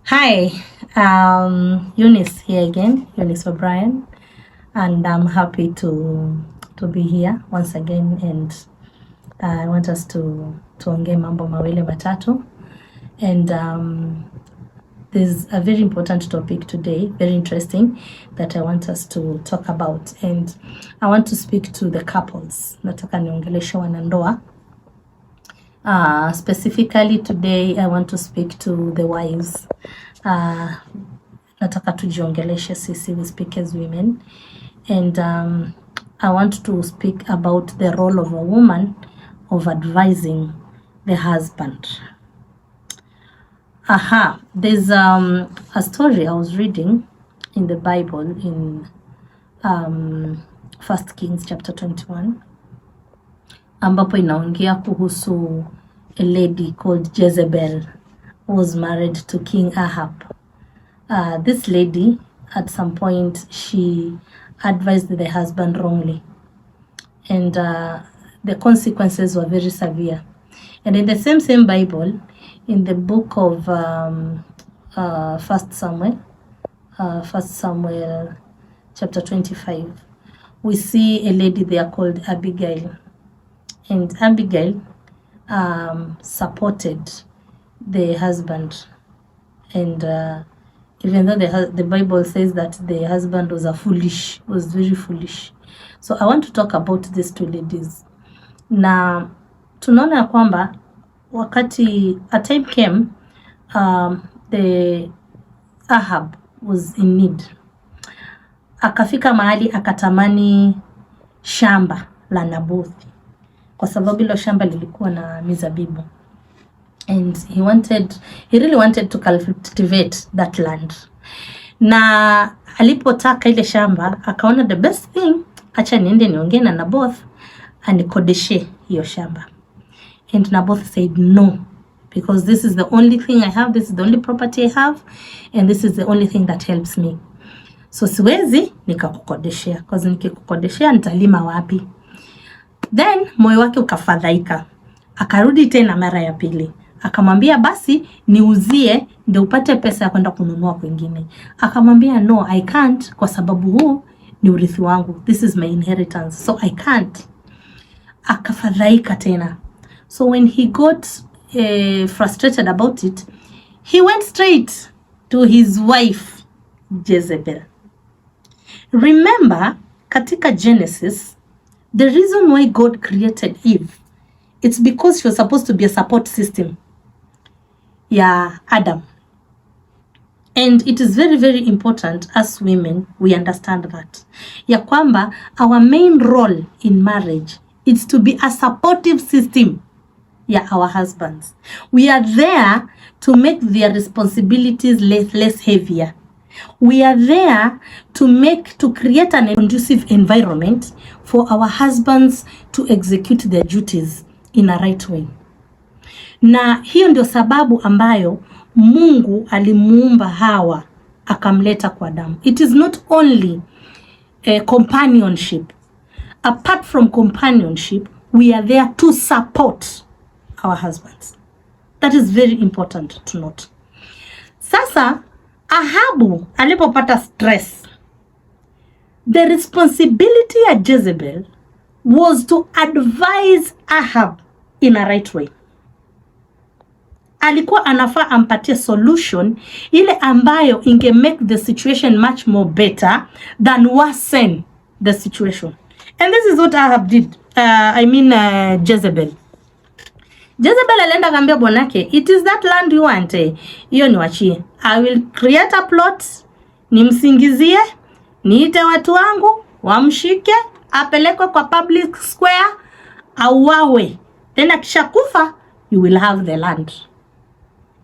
Hi, Eunice here again, Eunice O'Brien, and I'm happy to be here once again, and I want us to tuongee mambo mawili matatu, and there's a very important topic today, very interesting, that I want us to talk about, and I want to speak to the couples. Nataka niongeleshe wanandoa. Specifically today I want to speak to the wives. Nataka tujiongeleshe sisi, we speak as women, and I want to speak about the role of a woman of advising the husband. There's a story I was reading in the Bible in 1 Kings chapter 21, ambapo inaongea kuhusu a lady called Jezebel who was married to King Ahab. This lady, at some point, she advised the husband wrongly, and the consequences were very severe. And in the same Bible, in the book of 1 Samuel chapter 25, we see a lady there called Abigail. And Abigail supported the husband, and even though the Bible says that the husband was very foolish. So I want to talk about these two ladies. Na tunaona kwamba wakati a time came, the Ahab was in need. Akafika mahali akatamani shamba la Nabothi, kwa sababu hilo shamba lilikuwa na mizabibu, and he really wanted to cultivate that land. Na alipotaka ile shamba akaona the best thing, acha niende niongee na Naboth anikodeshe hiyo shamba. And Naboth said no, because this is the only thing I have, this is the only property I have, and this is the only thing that helps me. So siwezi nikakukodeshea, because nikikukodeshea nitalima wapi? Then moyo wake ukafadhaika. Akarudi tena mara ya pili. Akamwambia basi niuzie ndio upate pesa ya kwenda kununua kwingine. Akamwambia no, I can't, kwa sababu huu ni urithi wangu. This is my inheritance, so I can't. Akafadhaika tena. So when he got frustrated about it, he went straight to his wife Jezebel. Remember, katika Genesis, the reason why God created Eve, it's because she was supposed to be a support system. Yeah, Adam. And it is very, very important as women, we understand that. Ya kwamba, our main role in marriage is to be a supportive system. Yeah, our husbands. We are there to make their responsibilities less heavier. We are there to create an conducive environment for our husbands to execute their duties in a right way. Na hiyo ndio sababu ambayo Mungu alimuumba Hawa akamleta kwa Adamu. It is not only companionship. Apart from companionship, we are there to support our husbands. That is very important to note. Sasa Ahabu alipopata stress, the responsibility of Jezebel was to advise Ahab in a right way. Alikuwa anafaa ampatie solution ile ambayo inge make the situation much more better than worsen the situation. And this is what Ahab did. Jezebel. Jezebel alienda kaambia bwanake, it is that land you want, hiyo niwachie. I will create a plot, nimsingizie, niite watu wangu, wamshike, apelekwe kwa public square, auawe. Then akisha kufa, you will have the land.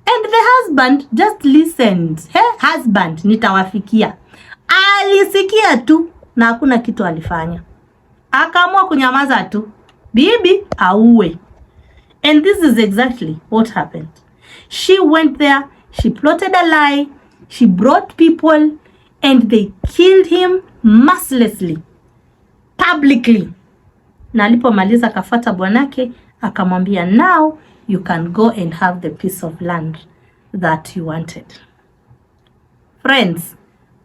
And the husband just listened. Hey, husband, nitawafikia. Alisikia tu na hakuna kitu alifanya. Akaamua kunyamaza tu. Bibi auwe. And this is exactly what happened. She went there, she plotted a lie, she brought people, and they killed him mercilessly, publicly. Na alipomaliza kafata bwanake, akamwambia, now you can go and have the piece of land that you wanted. Friends,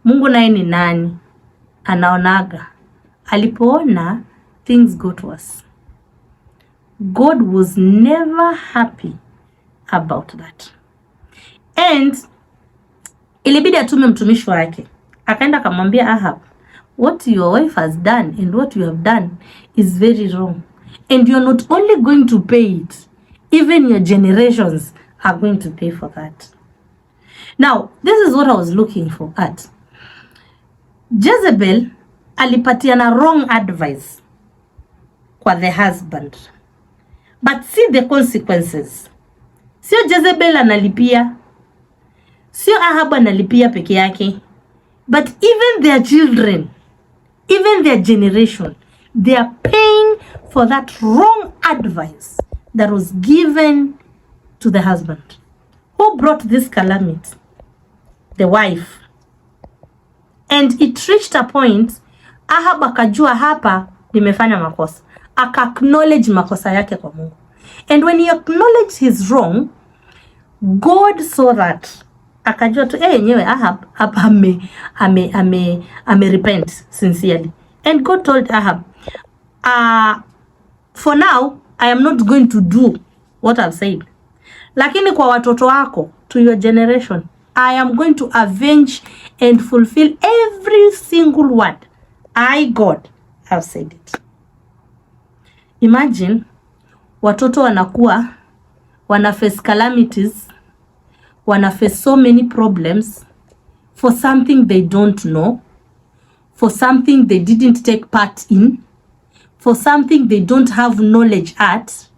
Mungu naye ni nani? Anaonaga. Alipoona things got worse, God was never happy about that. And ilibidi atume mtumishi wake. Akaenda akamwambia Ahab, what your wife has done and what you have done is very wrong. And you're not only going to pay it, even your generations are going to pay for that. Now, this is what I was looking for at. Jezebel alipatiana wrong advice kwa the husband. But see the consequences. Sio Jezebel analipia. Sio Ahab analipia peke yake. But even their children, even their generation, they are paying for that wrong advice that was given to the husband. Who brought this calamity? The wife. And it reached a point, Ahab akajua hapa nimefanya makosa. Aka-acknowledge makosa yake kwa Mungu. And when he acknowledged his wrong, God saw that. Akajua tu yenyewe Ahab hapa ame repent sincerely. And God told Ahab, for now I am not going to do what I've said. Lakini kwa watoto wako, to your generation, I am going to avenge and fulfill every single word I, God, have said it. Imagine watoto wanakuwa wana face calamities, wana face so many problems for something they don't know, for something they didn't take part in, for something they don't have knowledge at.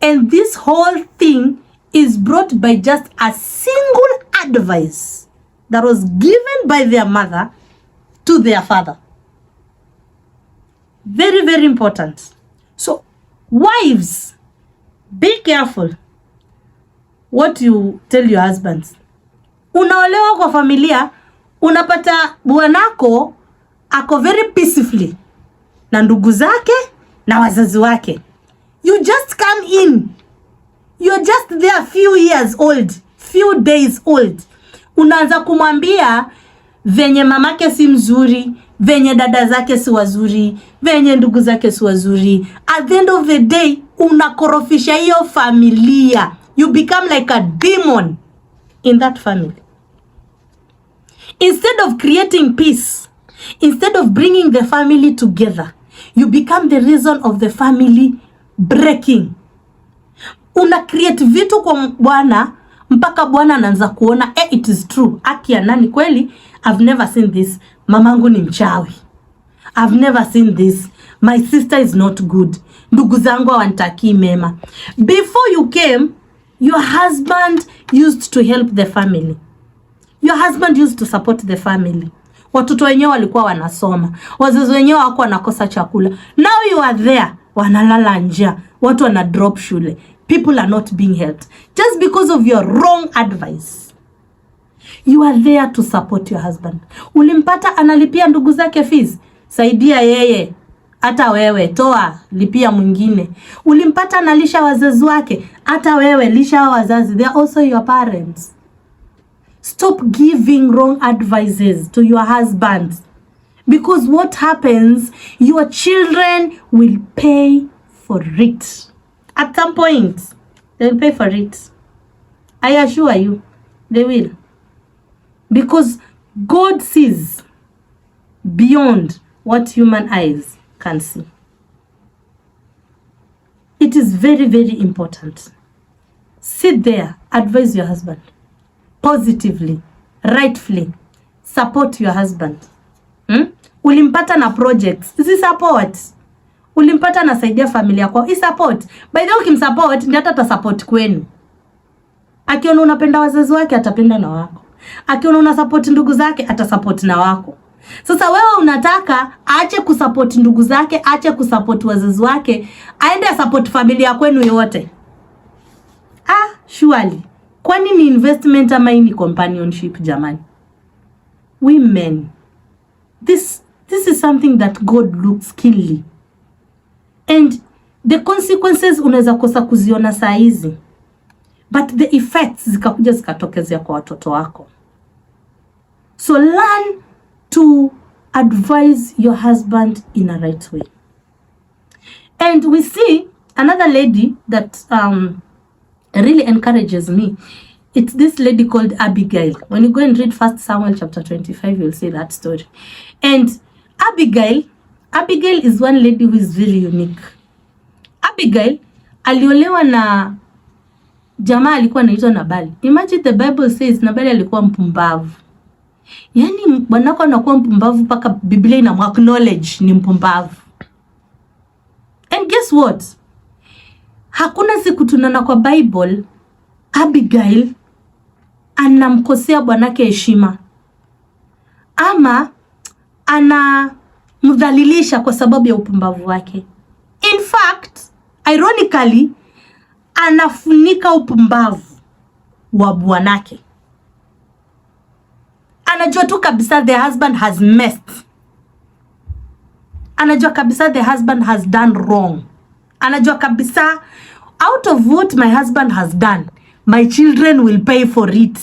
And this whole thing is brought by just a single advice that was given by their mother to their father. Very, very important. So, wives, be careful what you tell your husbands. Unaolewa kwa familia, unapata bwanako ako very peacefully na ndugu zake na wazazi wake. You just come in. You're just there few years old, few days old. Unaanza kumwambia venye mamake si mzuri, venye dada zake si wazuri, venye ndugu zake si wazuri. At the end of the day, unakorofisha hiyo familia. You become like a demon in that family. Instead of creating peace, instead of bringing the family together, you become the reason of the family breaking. Una create vitu kwa bwana mpaka bwana anaanza kuona it is true. Aki ya nani kweli? I've never seen this. Mamangu ni mchawi. I've never seen this. My sister is not good. Ndugu zangu hawanitaki mema. Before you came, your husband used to help the family. Your husband used to support the family. Watoto wenyewe walikuwa wanasoma. Wazazi wenyewe wako wanakosa chakula. Now you are there. Wanalala njaa. Watu wana drop shule. People are not being helped. Just because of your wrong advice. You are there to support your husband. Ulimpata analipia ndugu zake fees. Saidia yeye. Hata wewe, toa, lipia mwingine. Ulimpata analisha wazazi wake. Hata wewe, lisha wazazi. They are also your parents. Stop giving wrong advices to your husbands. Because what happens, your children will pay for it. At some point, they will pay for it. I assure you, they will. Because God sees beyond what human eyes can see. It is very, very important. Sit there, advise your husband. Positively, rightfully, support your husband. Ulimpata na projects, isi support. Ulimpata na saidia familia kwa, isi support. By the way, ukimsupport, ndiyo hata support kwenu. Akiona unapenda wazazi wake, atapenda na wako. Akiona unasupport ndugu zake, atasupport na wako. Sasa wewe unataka aache kusupport ndugu zake, aache kusupport wazazi wake, aende support familia kwenu yote. Surely. Kwani ni investment ama ni companionship jamani? Women, this is something that God looks keenly. And the consequences unaweza kosa kuziona saa hizi. But the effects zikakuja zikatokezea kwa watoto wako. So learn to advise your husband in a right way. And we see another lady that really encourages me. It's this lady called Abigail. When you go and read 1 Samuel chapter 25, you'll see that story. And Abigail is one lady who is very unique. Abigail aliolewa na jamaa alikuwa anaitwa Nabali. Imagine the Bible says Nabali alikuwa mpumbavu. Yani bwanako anakuwa mpumbavu mpaka Biblia inamu-acknowledge ni mpumbavu. And guess what? Hakuna siku tunaona kwa Bible Abigail anamkosea bwanake heshima ama anamdhalilisha kwa sababu ya upumbavu wake. In fact, ironically, anafunika upumbavu wa bwanake. Anajua tu kabisa the husband has messed. Anajua kabisa the husband has done wrong. Anajua kabisa out of what my husband has done, my children will pay for it.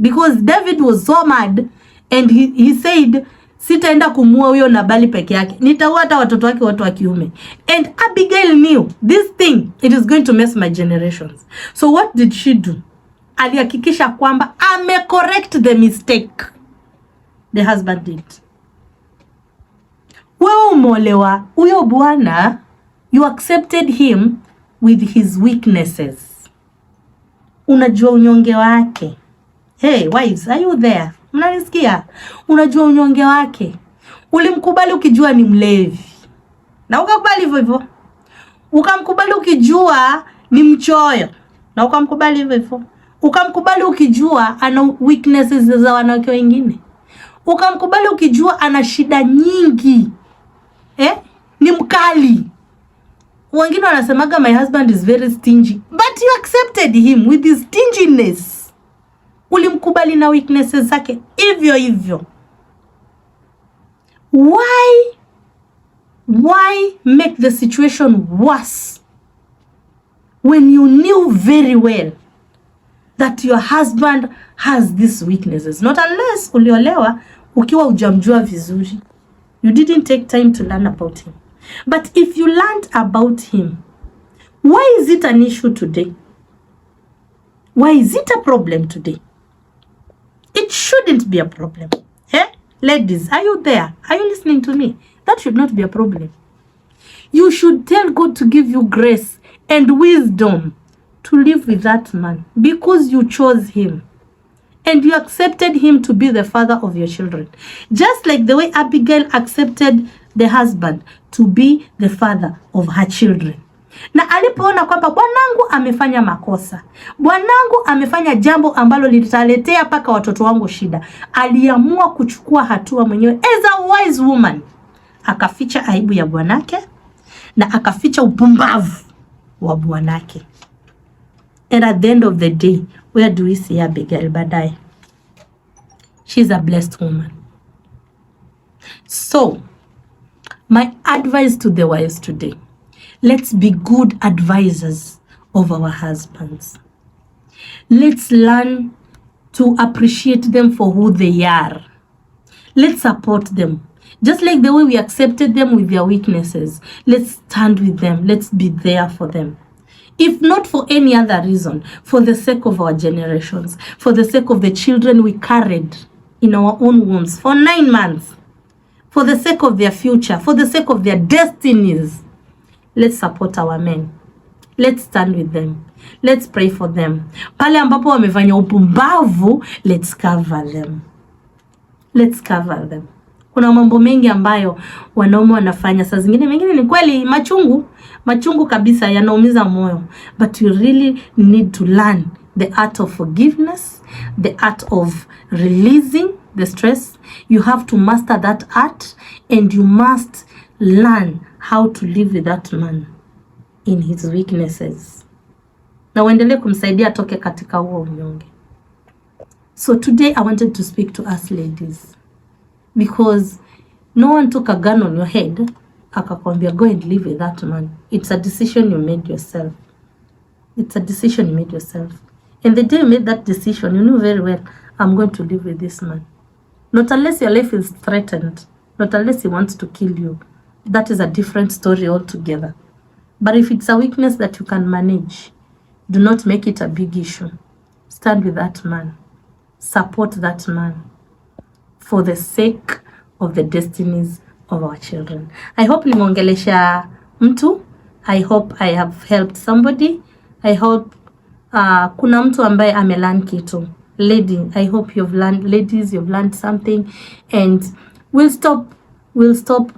Because David was so mad and he said, sitaenda kumua huyo Nabali peke yake, nitaua hata watoto wake wote wa kiume. And Abigail knew this thing, it is going to mess my generations. So what did she do? Alihakikisha kwamba correct the mistake the husband did. Wewe umeolewa, huyo bwana, you accepted him with his weaknesses. Unajua unyonge wake. Hey wives, are you there? Mnanisikia? Unajua unyonge wake. Ulimkubali ukijua ni mlevi. Na ukakubali hivyo hivyo. Ukamkubali ukijua ni mchoyo. Na ukamkubali hivyo hivyo. Ukamkubali ukijua ana weaknesses za wanawake wengine. Ukamkubali ukijua ana shida nyingi. Ni mkali. Wengine wanasemaga my husband is very stingy, but you accepted him with his stinginess. Ulimkubali na weaknesses zake hivyo hivyo. Why make the situation worse when you knew very well that your husband has these weaknesses? Not unless uliolewa ukiwa hujamjua vizuri. You didn't take time to learn about him. But if you learned about him, why is it an issue today? Why is it a problem today? It shouldn't be a problem. Hey, ladies, are you there? Are you listening to me? That should not be a problem. You should tell God to give you grace and wisdom to live with that man because you chose him. And you accepted him to be the father of your children. Just like the way Abigail accepted the husband to be the father of her children. Na alipoona kwamba bwanangu amefanya makosa, bwanangu amefanya jambo ambalo litaletea paka watoto wangu shida, aliamua kuchukua hatua mwenyewe as a wise woman. Akaficha aibu ya bwanake na akaficha upumbavu wa bwanake. And at the end of the day, where do we see Abigail baadaye? She's a blessed woman. So, my advice to the wives today, let's be good advisors of our husbands. Let's learn to appreciate them for who they are. Let's support them. Just like the way we accepted them with their weaknesses, let's stand with them. Let's be there for them. If not for any other reason, for the sake of our generations, for the sake of the children we carried in our own wombs for 9 months, for the sake of their future, for the sake of their destinies, let's support our men. Let's stand with them. Let's pray for them. Pale ambapo wamefanya upumbavu, let's cover them. Let's cover them. Kuna mambo mengi ambayo wanaume wanafanya, saa zingine mengine ni kweli machungu kabisa, yanaumiza moyo, but you really need to learn the art of forgiveness, the art of releasing the stress. You have to master that art, and you must learn how to live with that man in his weaknesses, na uendelee kumsaidia atoke katika huo unyonge. So today I wanted to speak to us ladies, because no one took a gun on your head akakwambia go and live with that man. It's a decision you made yourself. It's a decision you made yourself. And the day you made that decision, you knew very well I'm going to live with this man. Not unless your life is threatened, not unless he wants to kill you. That is a different story altogether. But if it's a weakness that you can manage, do not make it a big issue. Stand with that man. Support that man for the sake of the destinies of our children. I hope nimeongelesha mtu. I hope I have helped somebody. I hope kuna mtu ambaye amelearn kitu. Lady, I hope ladies, you've learned something, and we'll stop.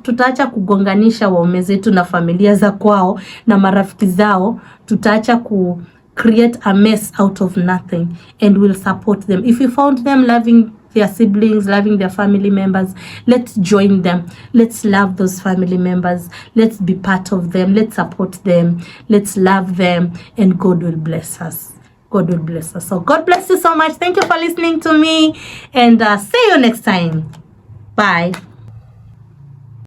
Tutaacha kugonganisha waume zetu na familia za kwao na marafiki zao. Tutaacha ku create a mess out of nothing, and we'll support them. If you found them loving their siblings, loving their family members, let's join them. Let's love those family members. Let's be part of them. Let's support them. Let's love them, and God will bless us. God will bless us. So God bless you so much. Thank you for listening to me, and see you next time. Bye.